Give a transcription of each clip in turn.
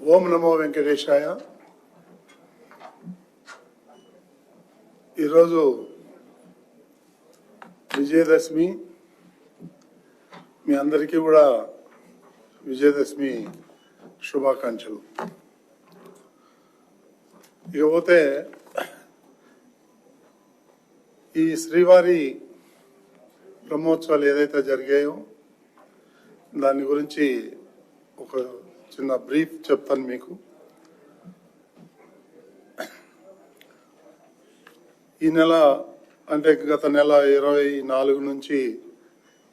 ఓం నమో వెంకటేశాయ. ఈరోజు విజయదశమి. మీ అందరికీ కూడా విజయదశమి శుభాకాంక్షలు. ఇకపోతే ఈ శ్రీవారి బ్రహ్మోత్సవాలు ఏదైతే జరిగాయో దాని గురించి ఒక చిన్న బ్రీఫ్ చెప్తాను మీకు. ఈ నెల అంటే గత నెల 24 నుంచి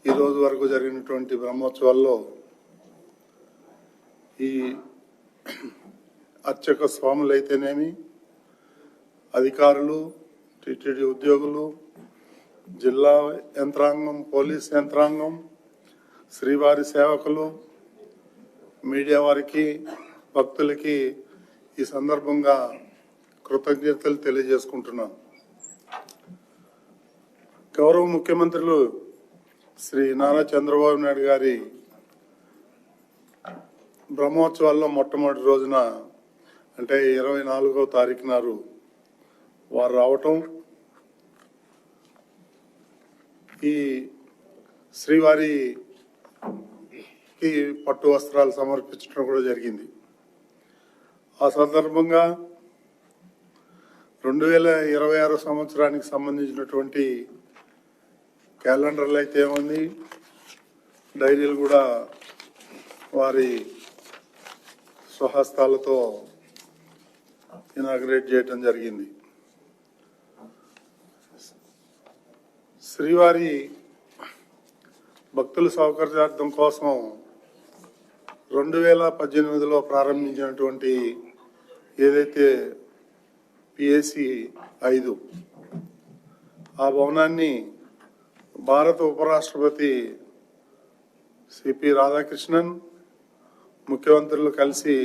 ఈ రోజు వరకు జరిగినటువంటి బ్రహ్మోత్సవాల్లో ఈ అర్చక స్వాములు అయితేనేమి, అధికారులు, టీటీడీ ఉద్యోగులు, జిల్లా యంత్రాంగం, పోలీస్ యంత్రాంగం, శ్రీవారి సేవకులు, మీడియా వారికి, భక్తులకి ఈ సందర్భంగా కృతజ్ఞతలు తెలియజేసుకుంటున్నాను. గౌరవ ముఖ్యమంత్రులు శ్రీ నారా చంద్రబాబు నాయుడు గారి బ్రహ్మోత్సవాల్లో మొట్టమొదటి రోజున అంటే 24వ తారీఖు నాడు వారు రావటం, ఈ శ్రీవారి పట్టు వస్త్రాలు సమర్పించడం కూడా జరిగింది. ఆ సందర్భంగా 2026 సంవత్సరానికి సంబంధించినటువంటి క్యాలెండర్లు అయితే ఏముంది, డైరీలు కూడా వారి స్వహస్తాలతో ఇనాగ్రేట్ చేయటం జరిగింది. శ్రీవారి భక్తుల సౌకర్యార్థం కోసం 2018లో ప్రారంభించినటువంటి ఏదైతే పిఎసి 5 ఆ భవనాన్ని భారత ఉపరాష్ట్రపతి సిపి రాధాకృష్ణన్ ముఖ్యమంత్రులు కలిసి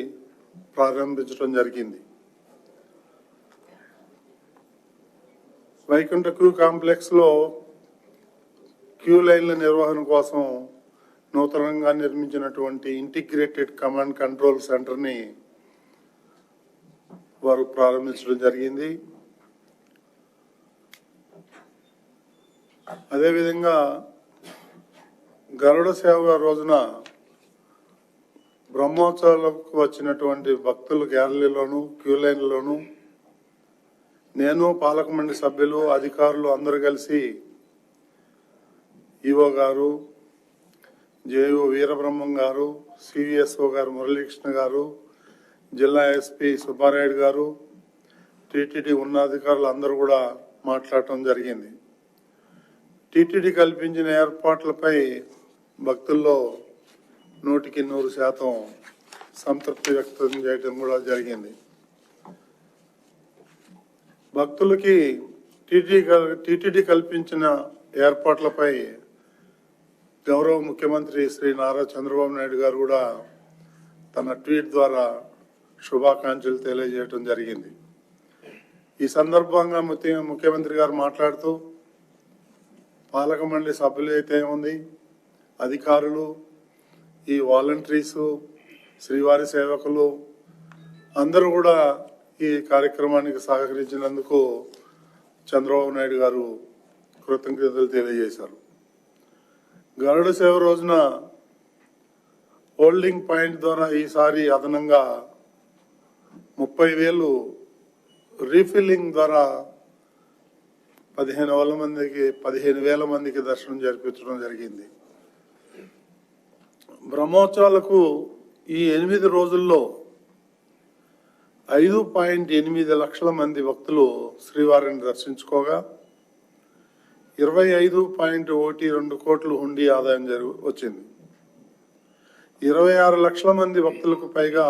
ప్రారంభించడం జరిగింది. వైకుంఠ క్యూ కాంప్లెక్స్ లో క్యూ లైన్ల నిర్వహణ కోసం నూతనంగా నిర్మించినటువంటి ఇంటిగ్రేటెడ్ కమాండ్ కంట్రోల్ సెంటర్ ని వారు ప్రారంభించడం జరిగింది. అదేవిధంగా గరుడ సేవ రోజున బ్రహ్మోత్సవాలకు వచ్చినటువంటి భక్తుల గ్యాలరీలోను, క్యూ లైన్లోను నేను, పాలక మండలి సభ్యులు, అధికారులు అందరూ కలిసి ఈఓ గారు, జేఓ వీరబ్రహ్మం గారు, సివిఎస్ఓ గారు మురళీకృష్ణ గారు, జిల్లా ఎస్పీ సుబ్బారాయుడు గారు, టీటీడీ ఉన్నతాధికారులు అందరూ కూడా మాట్లాడటం జరిగింది. టీటీడీ కల్పించిన ఏర్పాట్లపై భక్తుల్లో 100% సంతృప్తి వ్యక్తం చేయడం కూడా జరిగింది. భక్తులకి టీటీడీ కల్పించిన ఏర్పాట్లపై గౌరవ ముఖ్యమంత్రి శ్రీ నారా చంద్రబాబు నాయుడు గారు కూడా తన ట్వీట్ ద్వారా శుభాకాంక్షలు తెలియజేయడం జరిగింది. ఈ సందర్భంగా ముఖ్యమంత్రి గారు మాట్లాడుతూ పాలక మండలి సభ్యులు అయితే ఉంది, అధికారులు, ఈ వాలంటీర్స్, శ్రీవారి సేవకులు అందరూ కూడా ఈ కార్యక్రమానికి సహకరించినందుకు చంద్రబాబు నాయుడు గారు కృతజ్ఞతలు తెలియజేశారు. గరుడ సేవ రోజున హోల్డింగ్ పాయింట్ ద్వారా ఈసారి అదనంగా 30,000 రీఫిల్లింగ్ ద్వారా 15,000 మందికి దర్శనం జరిపించడం జరిగింది. బ్రహ్మోత్సవాలకు ఈ 8 రోజుల్లో 5.8 లక్షల మంది భక్తులు శ్రీవారిని దర్శించుకోగా 25.12 కోట్లు హుండీ ఆదాయం వచ్చింది. 26 లక్షల మంది భక్తులకు పైగా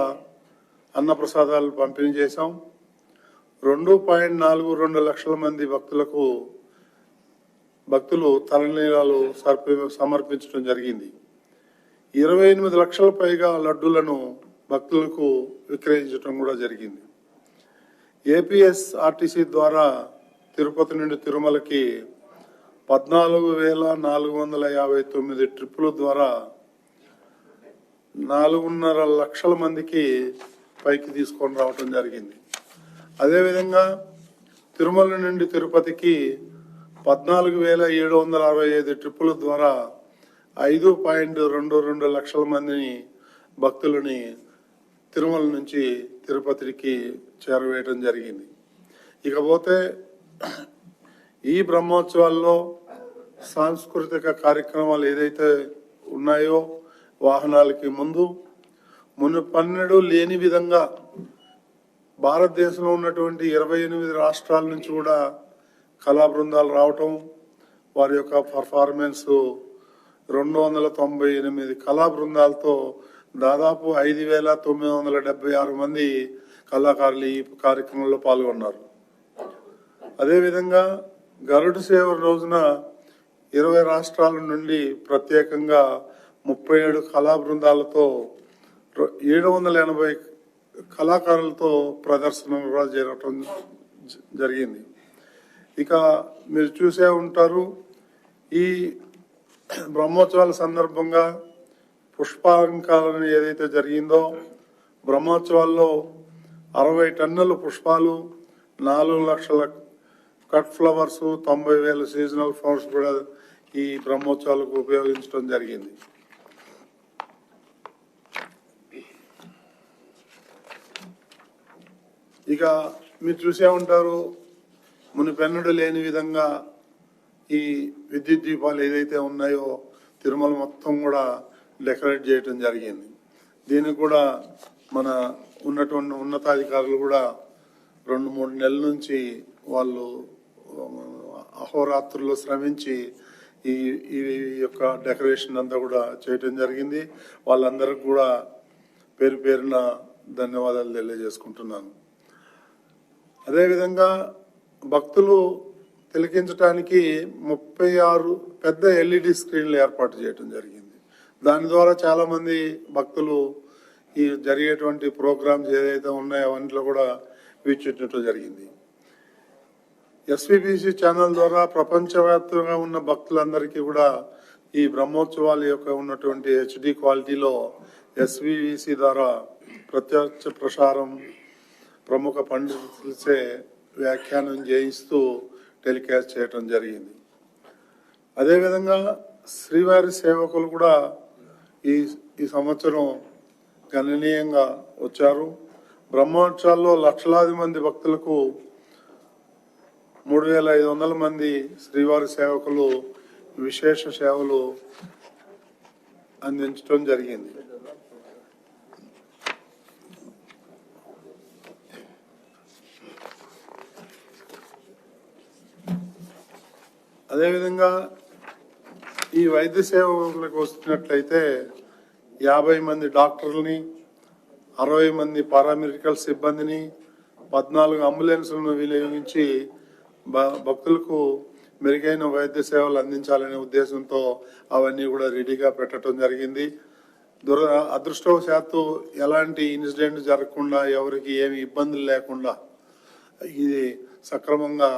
అన్నప్రసాదాలు పంపిణీ చేశాం. 2.42 లక్షల మంది భక్తులు తలనీలాలు సమర్పించడం జరిగింది. 28 లక్షల పైగా లడ్డూలను భక్తులకు విక్రయించడం కూడా జరిగింది. ఏపీఎస్ఆర్టీసీ ద్వారా తిరుపతి నుండి తిరుమలకి 14,459 ట్రిప్పుల ద్వారా 4.5 లక్షల మందికి పైకి తీసుకొని రావటం జరిగింది. అదేవిధంగా తిరుమల నుండి తిరుపతికి 14,765 ట్రిప్పుల ద్వారా 5.22 లక్షల మందిని భక్తులని తిరుమల నుంచి తిరుపతికి చేరవేయడం జరిగింది. ఇకపోతే ఈ బ్రహ్మోత్సవాల్లో సాంస్కృతిక కార్యక్రమాలు ఏదైతే ఉన్నాయో వాహనాలకి మునుపన్నెడు లేని విధంగా భారతదేశంలో ఉన్నటువంటి 28 రాష్ట్రాల నుంచి కూడా కళా బృందాలు రావటం, వారి యొక్క పర్ఫార్మెన్స్ 298 కళా బృందాలతో దాదాపు 5,976 మంది కళాకారులు ఈ కార్యక్రమంలో పాల్గొన్నారు. అదేవిధంగా గరుడ సేవ రోజున 20 రాష్ట్రాల నుండి ప్రత్యేకంగా 37 కళా బృందాలతో 780 కళాకారులతో ప్రదర్శన కూడా జరగటం జరిగింది. ఇక మీరు చూసే ఉంటారు, ఈ బ్రహ్మోత్సవాల సందర్భంగా పుష్పాలంకరణ ఏదైతే జరిగిందో, బ్రహ్మోత్సవాల్లో 60 టన్నుల పుష్పాలు, 4 లక్షల కట్ ఫ్లవర్స్, 90,000 సీజనల్ ఫ్లవర్స్ కూడా ఈ బ్రహ్మోత్సవాలకు ఉపయోగించడం జరిగింది. ఇక మీరు చూసే ఉంటారు, మునిపెన్నడు లేని విధంగా ఈ విద్యుత్ దీపాలు ఏదైతే ఉన్నాయో తిరుమల మొత్తం కూడా డెకరేట్ చేయటం జరిగింది. దీనికి కూడా మన ఉన్నటువంటి ఉన్నతాధికారులు కూడా 2-3 నెలల నుంచి వాళ్ళు అహోరాత్రులు శ్రమించి ఈ యొక్క డెకరేషన్ అంతా కూడా చేయటం జరిగింది. వాళ్ళందరికీ కూడా పేరు పేరున ధన్యవాదాలు తెలియజేసుకుంటున్నాను. అదేవిధంగా భక్తులు తిలకించడానికి 36 పెద్ద LED స్క్రీన్లు ఏర్పాటు చేయడం జరిగింది. దాని ద్వారా చాలా మంది భక్తులు ఈ జరిగేటువంటి ప్రోగ్రామ్స్ ఏదైతే ఉన్నాయో అవన్నిలో కూడా వీక్షించడం జరిగింది. SVBC ఛానల్ ద్వారా ప్రపంచవ్యాప్తంగా ఉన్న భక్తులందరికీ కూడా ఈ బ్రహ్మోత్సవాల యొక్క ఉన్నటువంటి HD క్వాలిటీలో SVBC ద్వారా ప్రత్యక్ష ప్రసారం ప్రముఖ పండితులచే వ్యాఖ్యానం చేయిస్తూ టెలికాస్ట్ చేయటం జరిగింది. అదేవిధంగా శ్రీవారి సేవకులు కూడా ఈ సంవత్సరం గణనీయంగా వచ్చారు. బ్రహ్మోత్సవాల్లో లక్షలాది మంది భక్తులకు 3,500 మంది శ్రీవారి సేవకులు విశేష సేవలు అందించడం జరిగింది. అదేవిధంగా ఈ వైద్య సేవలకు వస్తున్నట్లయితే 50 మంది డాక్టర్లని, 60 మంది పారామెడికల్ సిబ్బందిని, 14 అంబులెన్సులను వినియోగించి భక్తులకు మెరుగైన వైద్య సేవలు అందించాలనే ఉద్దేశంతో అవన్నీ కూడా రెడీగా పెట్టడం జరిగింది. అదృష్టవశాత్తు ఎలాంటి ఇన్సిడెంట్ జరగకుండా, ఎవరికి ఏమి ఇబ్బందులు లేకుండా ఇది సక్రమంగా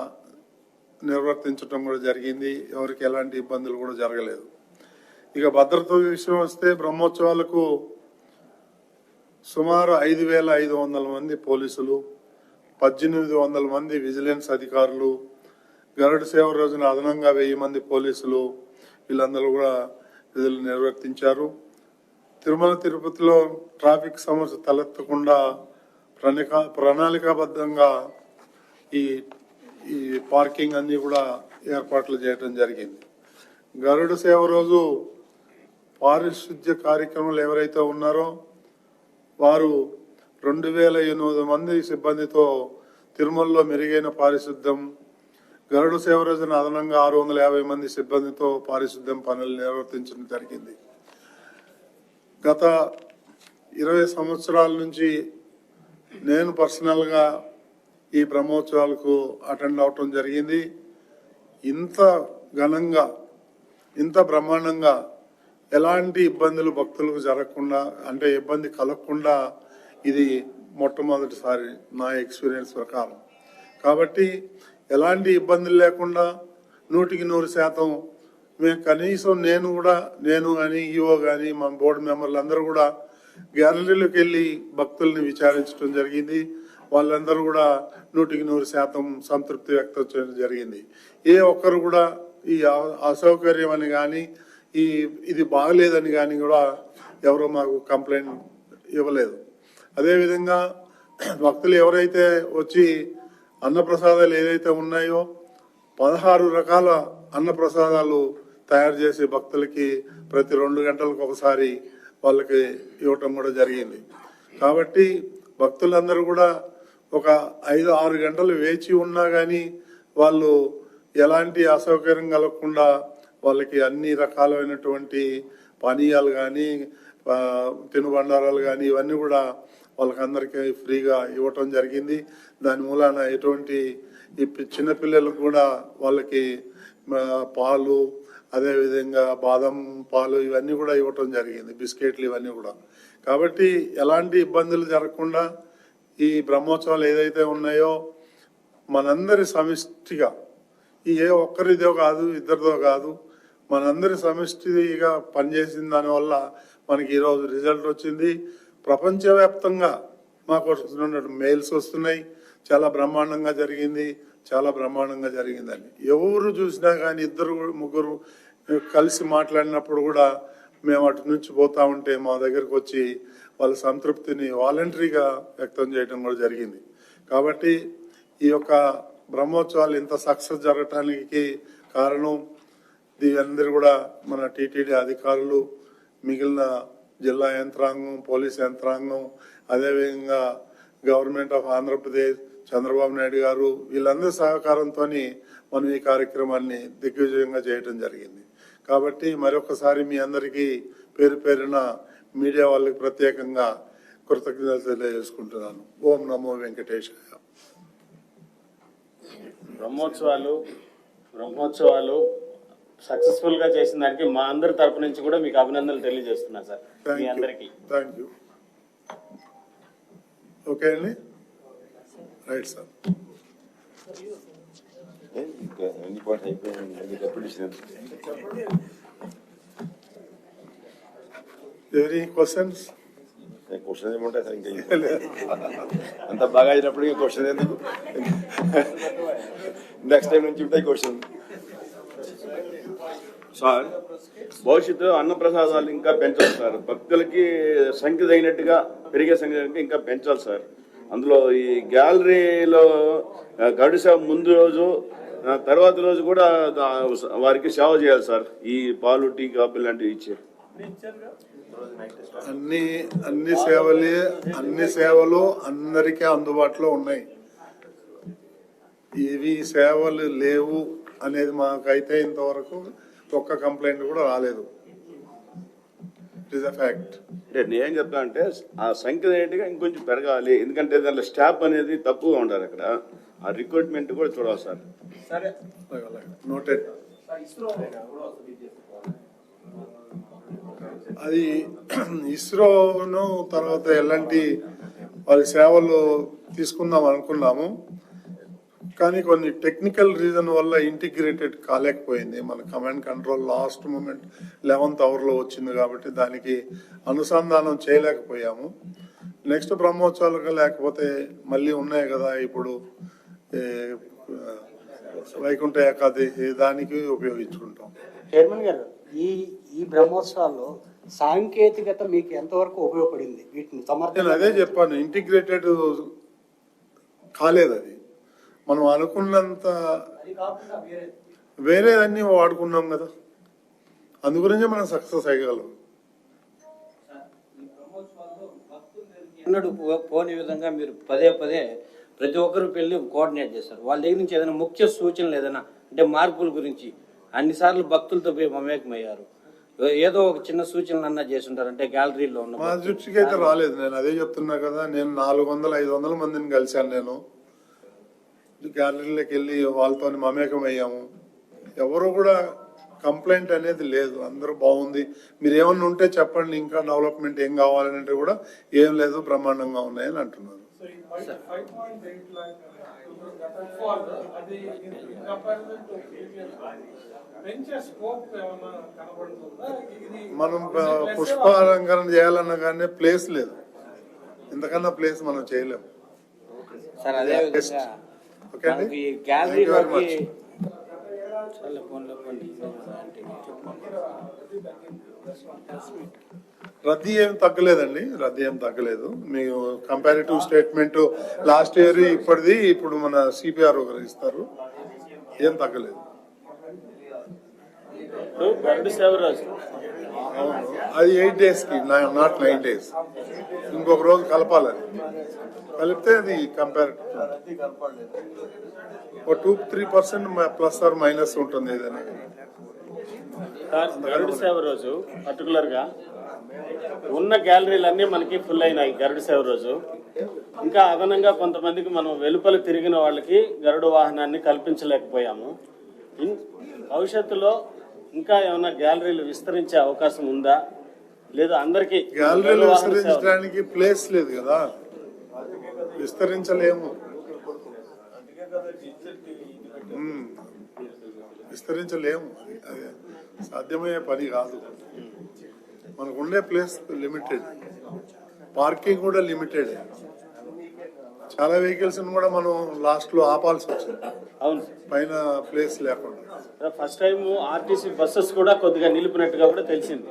నిర్వర్తించడం కూడా జరిగింది. ఎవరికి ఎలాంటి ఇబ్బందులు కూడా జరగలేదు. ఇక భద్రత విషయం వస్తే బ్రహ్మోత్సవాలకు సుమారు 5,500 మంది పోలీసులు, 1,800 మంది విజిలెన్స్ అధికారులు, గరుడ సేవ రోజున అదనంగా 1000 మంది పోలీసులు వీళ్ళందరూ కూడా విధులు నిర్వర్తించారు. తిరుమల తిరుపతిలో ట్రాఫిక్ సమస్య తలెత్తకుండా ప్రణాళికాబద్ధంగా ఈ పార్కింగ్ అన్ని కూడా ఏర్పాట్లు చేయడం జరిగింది. గరుడ సేవ రోజు పారిశుద్ధ్య కార్యక్రమాలు ఎవరైతే ఉన్నారో వారు 2,800 మంది సిబ్బందితో తిరుమలలో మెరుగైన పారిశుద్ధ్యం, గరుడ సేవ రోజున అదనంగా 650 మంది సిబ్బందితో పారిశుద్ధ్యం పనులు నిర్వర్తించడం జరిగింది. గత 20 సంవత్సరాల నుంచి నేను పర్సనల్గా ఈ బ్రహ్మోత్సవాలకు అటెండ్ అవటం జరిగింది. ఇంత ఘనంగా, ఇంత బ్రహ్మాండంగా ఎలాంటి ఇబ్బందులు భక్తులకు జరగకుండా, అంటే ఇబ్బంది కలగకుండా ఇది మొట్టమొదటిసారి నా ఎక్స్పీరియన్స్ ప్రకారం. కాబట్టి ఎలాంటి ఇబ్బందులు లేకుండా 100% మేము కనీసం నేను కానీ ఈఓ కానీ మా బోర్డు మెంబర్లు అందరూ కూడా గ్యాలరీలోకి వెళ్ళి భక్తుల్ని విచారించడం జరిగింది. వాళ్ళందరూ కూడా 100% సంతృప్తి వ్యక్తం చేయడం జరిగింది. ఏ ఒక్కరు కూడా ఈ అసౌకర్యం అని కానీ ఇది బాగలేదని కానీ కూడా ఎవరు మాకు కంప్లైంట్ ఇవ్వలేదు. అదేవిధంగా భక్తులు ఎవరైతే వచ్చి అన్నప్రసాదాలు ఏదైతే ఉన్నాయో 16 రకాల అన్నప్రసాదాలు తయారు చేసి భక్తులకి ప్రతి 2 గంటలకు ఒకసారి వాళ్ళకి ఇవ్వటం కూడా జరిగింది. కాబట్టి భక్తులందరూ కూడా ఒక 5-6 గంటలు వేచి ఉన్నా కానీ వాళ్ళు ఎలాంటి అసౌకర్యం కలగకుండా వాళ్ళకి అన్ని రకాలైనటువంటి పానీయాలు కానీ తినుబండారాలు కానీ ఇవన్నీ కూడా వాళ్ళకందరికీ ఫ్రీగా ఇవ్వటం జరిగింది. దాని మూలాన ఎటువంటి ఈ చిన్నపిల్లలకు కూడా వాళ్ళకి పాలు, అదేవిధంగా బాదం పాలు ఇవన్నీ కూడా ఇవ్వటం జరిగింది, బిస్కెట్లు ఇవన్నీ కూడా. కాబట్టి ఎలాంటి ఇబ్బందులు జరగకుండా ఈ బ్రహ్మోత్సవాలు ఏదైతే ఉన్నాయో మనందరి సమిష్టిగా, ఏ ఒక్కరిదో కాదు ఇద్దరిదో కాదు, మనందరి సమిష్టిగా పనిచేసిన దానివల్ల మనకి ఈరోజు రిజల్ట్ వచ్చింది. ప్రపంచవ్యాప్తంగా మాకు మెయిల్స్ వస్తున్నాయి, చాలా బ్రహ్మాండంగా జరిగింది, చాలా బ్రహ్మాండంగా జరిగిందని. ఎవరు చూసినా కానీ 2-3 కలిసి మాట్లాడినప్పుడు కూడా మేము అటు నుంచి పోతా ఉంటే మా దగ్గరకు వచ్చి వాళ్ళ సంతృప్తిని వాలంటరీగా వ్యక్తం చేయడం కూడా జరిగింది. కాబట్టి ఈ యొక్క బ్రహ్మోత్సవాలు ఇంత సక్సెస్ జరగటానికి కారణం అందరూ కూడా మన టీటీడీ అధికారులు, మిగిలిన జిల్లా యంత్రాంగం, పోలీస్ యంత్రాంగం, అదేవిధంగా గవర్నమెంట్ ఆఫ్ ఆంధ్రప్రదేశ్, చంద్రబాబు నాయుడు గారు, వీళ్ళందరి సహకారంతో మనం ఈ కార్యక్రమాన్ని దిగ్విజయంగా చేయడం జరిగింది. కాబట్టి మరొకసారి మీ అందరికీ పేరు పేరున మీడియా వాళ్ళకి ప్రత్యేకంగా కృతజ్ఞతలు తెలియజేసుకుంటున్నాను. ఓం నమో వెంకటేశాయ. బ్రహ్మోత్సవాలు సక్సెస్ఫుల్ గా చేసిన దానికి మా అందరి తరపు నుంచి కూడా మీకు అభినందనలు తెలియజేస్తున్నా సార్. మీ అందరికీ థ్యాంక్ యూ. ఓకే అండి, రైట్ సార్. ఎవరి క్వశ్చన్స్? క్వశ్చన్ ఏముంటాయి సార్, ఇంకా అంత బాగా అయినప్పుడు ఇంకా క్వశ్చన్ ఎందుకు? నెక్స్ట్ టైం నుంచి ఉంటాయి క్వశ్చన్. సార్, భవిష్యత్తు అన్నప్రసాదాలు ఇంకా పెంచాలి సార్. భక్తులకి సంఖ్య తగినట్టుగా పెరిగే సంఖ్య ఇంకా పెంచాలి సార్. అందులో ఈ గ్యాలరీలో గరుడ సేవ ముందు రోజు, తర్వాత రోజు కూడా వారికి సేవ చేయాలి సార్. ఈ పాలు, టీ, కాఫీ లాంటివి ఇచ్చే అన్ని సేవలు అందరికీ అందుబాటులో ఉన్నాయి. ఇవి సేవలు లేవు అనేది మాకైతే ఇంతవరకు ఒక్క కంప్లైంట్ కూడా రాలేదు. It is a fact. నేనేం చెప్తా అంటే ఆ సంఖ్య ఏంటిగా ఇంకొంచెం పెరగాలి. ఎందుకంటే దాంట్లో స్టాఫ్ అనేది తక్కువగా ఉంటారు. అక్కడ ఆ రిక్రూట్మెంట్ కూడా చూడాలి సార్. నోటెడ్. అది ఇస్రోను తర్వాత ఎలాంటి వారి సేవలు తీసుకుందాం అనుకున్నాము, కానీ కొన్ని టెక్నికల్ రీజన్ వల్ల ఇంటిగ్రేటెడ్ కాలేకపోయింది. మన command control last moment 11th అవర్లో వచ్చింది కాబట్టి దానికి అనుసంధానం చేయలేకపోయాము. నెక్స్ట్ బ్రహ్మోత్సవాలుగా లేకపోతే మళ్ళీ ఉన్నాయి కదా, ఇప్పుడు వైకుంఠ ఏకాదశి దానికి ఉపయోగించుకుంటాం. చైర్మన్ గారు, ఈ బ్రహ్మోత్సవాల్లో సాంకేతికత మీకు ఎంతవరకు ఉపయోగపడింది? వీటిని నేను అదే చెప్పాను, ఇంటిగ్రేటెడ్ కాలేదు. అది మనం అనుకున్నంత వేరేదన్నీ వాడుకున్నాం కదా, అందు గురించి మనం సక్సెస్ అయ్యగలం. ఎన్నడూ పోని విధంగా మీరు పదే ప్రతి ఒక్కరు పెళ్లి కోఆర్డినేట్ చేస్తారు. వాళ్ళ దగ్గర నుంచి ఏదైనా ముఖ్య సూచనలు, ఏదైనా అంటే మార్పుల గురించి అన్నిసార్లు భక్తులతో పోయి మమేకమయ్యారు, ఏదో ఒక చిన్న సూచనలు అన్నా చేస్తుంటారు. అంటే గ్యాలరీలో ఉన్న మా దృష్టికి అయితే రాలేదు. నేను అదే చెప్తున్నా కదా, నేను 400-500 మందిని కలిశాను. నేను గ్యాలరీలోకి వెళ్ళి వాళ్ళతో మమేకం అయ్యాము. ఎవరు కూడా కంప్లైంట్ అనేది లేదు, అందరూ బాగుంది, మీరు ఏమన్నా ఉంటే చెప్పండి, ఇంకా డెవలప్మెంట్ ఏం కావాలంటే కూడా ఏం లేదు, బ్రహ్మాండంగా ఉన్నాయని అంటున్నారు. మనం పుష్పాలంకరణ చేయాలన్నా కానీ ప్లేస్ లేదు, ఇంతకన్నా ప్లేస్ మనం చేయలేము. సార్ అదే విధంగా ఓకే అండి, మనకి Thank you very గ్యాలరీలోకి much. చాలా ఫోన్లో పోండి. రద్దీ ఏం తగ్గలేదండి, రద్దీ ఏం తగ్గలేదు. మీకు కంపారిటివ్ స్టేట్మెంట్ లాస్ట్ ఇయర్ ఇప్పటిది ఇప్పుడు మన సిపిఆర్ ఒకరు ఇస్తారు, ఏం తగ్గలేదు. ఇప్పుడు గరుడ సేవ రోజు అవును, అది 8 days కి, నాట్ 9 days. ఇంకొక రోజు కలపాలని, కలిపితే అది కంపారిటివ్ ఒక 2-3% ప్లస్ ఆర్ మైనస్ ఉంటుంది ఏదైనా. సార్ గరుడ సేవ రోజు పర్టికులర్ గా ఉన్న గ్యాలరీలన్నీ మనకి ఫుల్ అయినాయి గరుడ సేవ రోజు. ఇంకా అదనంగా కొంతమందికి మనం వెలుపల తిరిగిన వాళ్ళకి గరుడ వాహనాన్ని కల్పించలేకపోయాము. భవిష్యత్తులో ఇంకా ఏమైనా గ్యాలరీలు విస్తరించే అవకాశం ఉందా, లేదా అందరికి గ్యాలరీలు విస్తరించడానికి ప్లేస్ లేదు కదా, విస్తరించలేము. విస్తరించలేము, అది సాధ్యమయ్యే పని కాదు. మనకు ఉండే ప్లేస్ లిమిటెడ్, పార్కింగ్ కూడా లిమిటెడ్. చాలా వెహికల్స్ కూడా మనం లాస్ట్ లో ఆపాల్సి వచ్చింది, అవును పైన ప్లేస్ లేకుండా. ఫస్ట్ టైం ఆర్టీసీ బస్సెస్ కూడా కొద్దిగా నిలిపినట్టుగా కూడా తెలిసింది.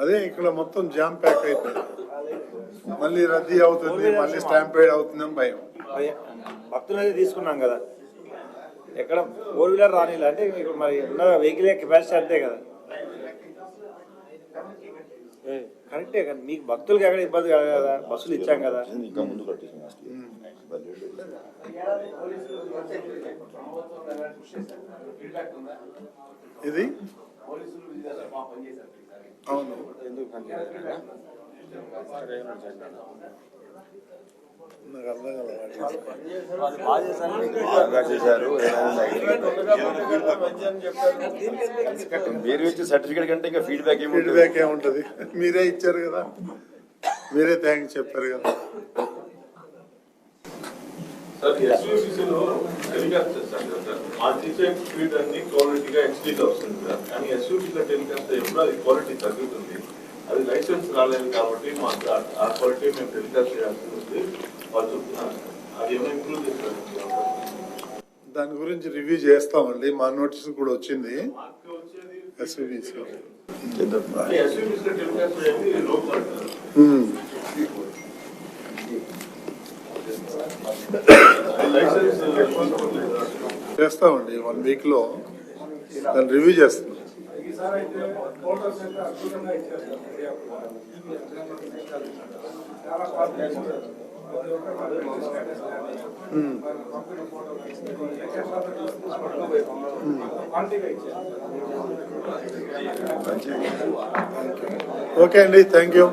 అదే ఇక్కడ మొత్తం జామ్ ప్యాక్ అయిపోయింది, మళ్ళీ రద్దీ అవుతుంది, మళ్ళీ స్టాంపేడ్ అవుతుందని భయం. భక్తులు అయితే తీసుకున్నాం కదా, ఎక్కడ 4-wheeler రానిలా అంటే ఇప్పుడు మరి ఉన్న వెహికల్ కెపాసిటీ అంతే కదా, కరెక్టే కదా. మీకు భక్తులకి ఎక్కడ ఇబ్బంది కాదు కదా, బస్సులు ఇచ్చాం కదా. ఇంకా ముందు కట్టేసాం లాస్ట్ ఇయర్. ఇది అవును, నాకు అర్థం కాలేదు. బాగా చేశారు. మీరు ఇచ్చే సర్టిఫికేట్ కంటే ఇంకా ఫీడ్బ్యాక్ ఏమి ఫీడ్బ్యాక్ ఏముంటది, మీరే ఇచ్చారు కదా, మీరే థ్యాంక్స్ చెప్పారు కదా. సార్ ఎస్యూసీసీలో టెలికాస్ట్ చేస్తాను కదా సార్, ఆ తీసే ఫీడ్ అన్ని క్వాలిటీగా హెచ్డీగా వస్తుంది సార్, కానీ ఎస్యూసీలో టెలికాస్ట్ ఎప్పుడు అది క్వాలిటీ తగ్గుతుంది. అది లైసెన్స్ రాలేదు కాబట్టి మాకు ఆ క్వాలిటీ మేము టెలికాస్ట్ చేయాల్సి ఉంది. వాళ్ళు చెప్తున్నారు అది ఏమైనా ఇంప్రూవ్ చేస్తారు. దాని గురించి రివ్యూ చేస్తామండి, మా నోటీస్ కూడా వచ్చింది ఎస్యూబీసీ. ఎస్యూసీలో టెలికాస్ట్ చేయండి లోపల చేస్తామండి, 1 week లో దాన్ని రివ్యూ చేస్తాం. ఓకే అండి, థ్యాంక్ యూ.